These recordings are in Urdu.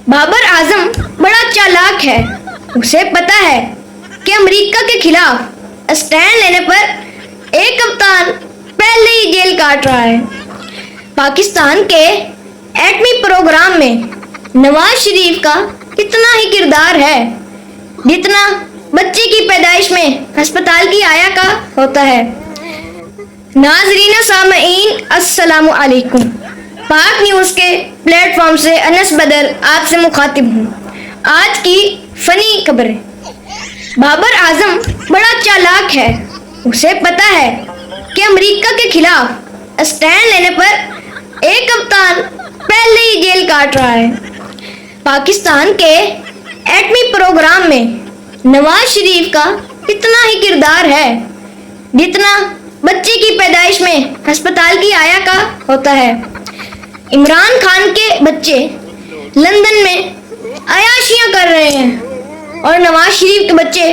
بابر اعظم بڑا چالاک ہے. اسے پتا ہے کہ امریکہ کے خلاف اسٹینڈ لینے پر ایک کپتان پہلے ہی جیل کاٹ رہا ہے. پاکستان کے ایٹمی پروگرام میں نواز شریف کا اتنا ہی کردار ہے جتنا بچے کی پیدائش میں ہسپتال کی آیا کا ہوتا ہے. ناظرین و سامعین السلام علیکم. پاک نیوز کے پلیٹ فارم سے انس بدر آپ سے مخاطب ہوں. آج کی فنی خبریں. بابر اعظم بڑا چالاک ہے. اسے پتا ہے کہ امریکہ کے خلاف اسٹینڈ لینے پر ایک کپتان پہلے ہی جیل کاٹ رہا ہے. پاکستان کے ایٹمی پروگرام میں نواز شریف کا اتنا ہی کردار ہے جتنا بچے کی پیدائش میں ہسپتال کی آیا کا ہوتا ہے. عمران خان کے بچے لندن میں عیاشیاں کر رہے ہیں اور نواز شریف کے بچے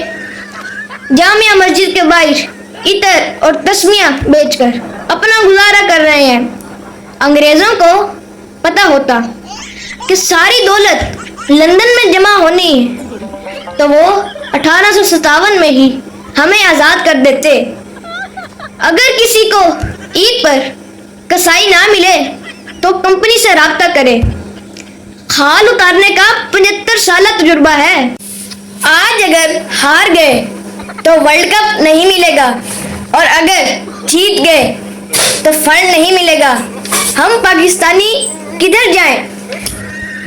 جامعہ مسجد کے باہر عطر اور تسمیہ بیچ کر اپنا گزارا کر رہے ہیں. انگریزوں کو پتہ ہوتا کہ ساری دولت لندن میں جمع ہونی ہے تو وہ 1857 میں ہی ہمیں آزاد کر دیتے. اگر کسی کو عید پر کسائی نہ ملے تو کمپنی سے رابطہ کرے. کھال اتارنے کا 75 سالہ تجربہ ہے. آج اگر ہار گئے تو ورلڈ کپ نہیں ملے گا اور اگر جیت گئے تو فنڈ نہیں ملے گا. ہم پاکستانی کدھر جائیں؟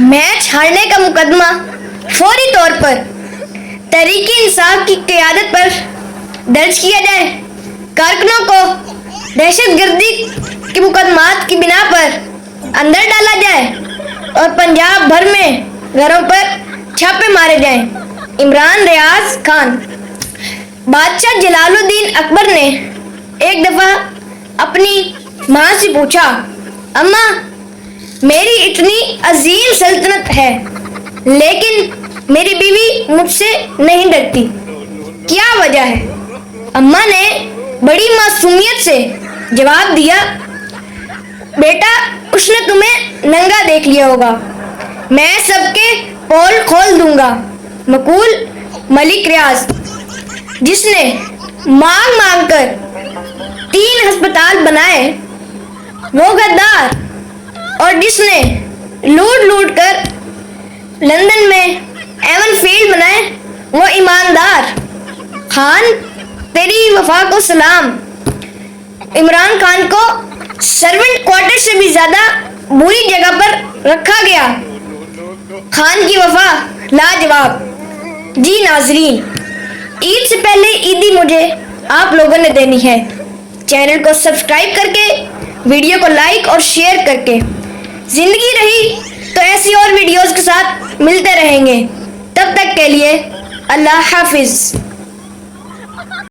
میچ ہارنے کا مقدمہ فوری طور پر تحریک انصاف کی قیادت پر درج کیا جائے. کارکنوں کو دہشت گردی کے مقدمات کی بنا پر اندر ڈالا جائے اور پنجاب بھر میں گھروں پر چھاپے مارے جائیں. عمران ریاض خان. بادشاہ جلال الدین اکبر نے ایک دفعہ اپنی ماں سے پوچھا، اماں میری اتنی عظیم سلطنت ہے لیکن میری بیوی مجھ سے نہیں ڈرتی، کیا وجہ ہے؟ اماں نے بڑی معصومیت سے جواب دیا، بیٹا اس نے تمہیں ننگا دیکھ لیا ہوگا، میں سب کے پول کھول دوں گا. مقول ملک ریاض. جس نے مانگ مانگ کر 3 ہسپتال بنائے وہ غدار، اور جس نے لوٹ لوٹ کر لندن میں ایون فیلڈ بنائے وہ ایماندار. خان تیری وفا کو سلام. عمران خان کو سرونٹ کوارٹر سے بھی زیادہ بری جگہ پر رکھا گیا. خان کی وفا لاجواب. جی ناظرین، عید سے پہلے عیدی مجھے آپ لوگوں نے دینی ہے. چینل کو سبسکرائب کر کے، ویڈیو کو لائک اور شیئر کر کے. زندگی رہی تو ایسی اور ویڈیوز کے ساتھ ملتے رہیں گے. تب تک کے لیے اللہ حافظ.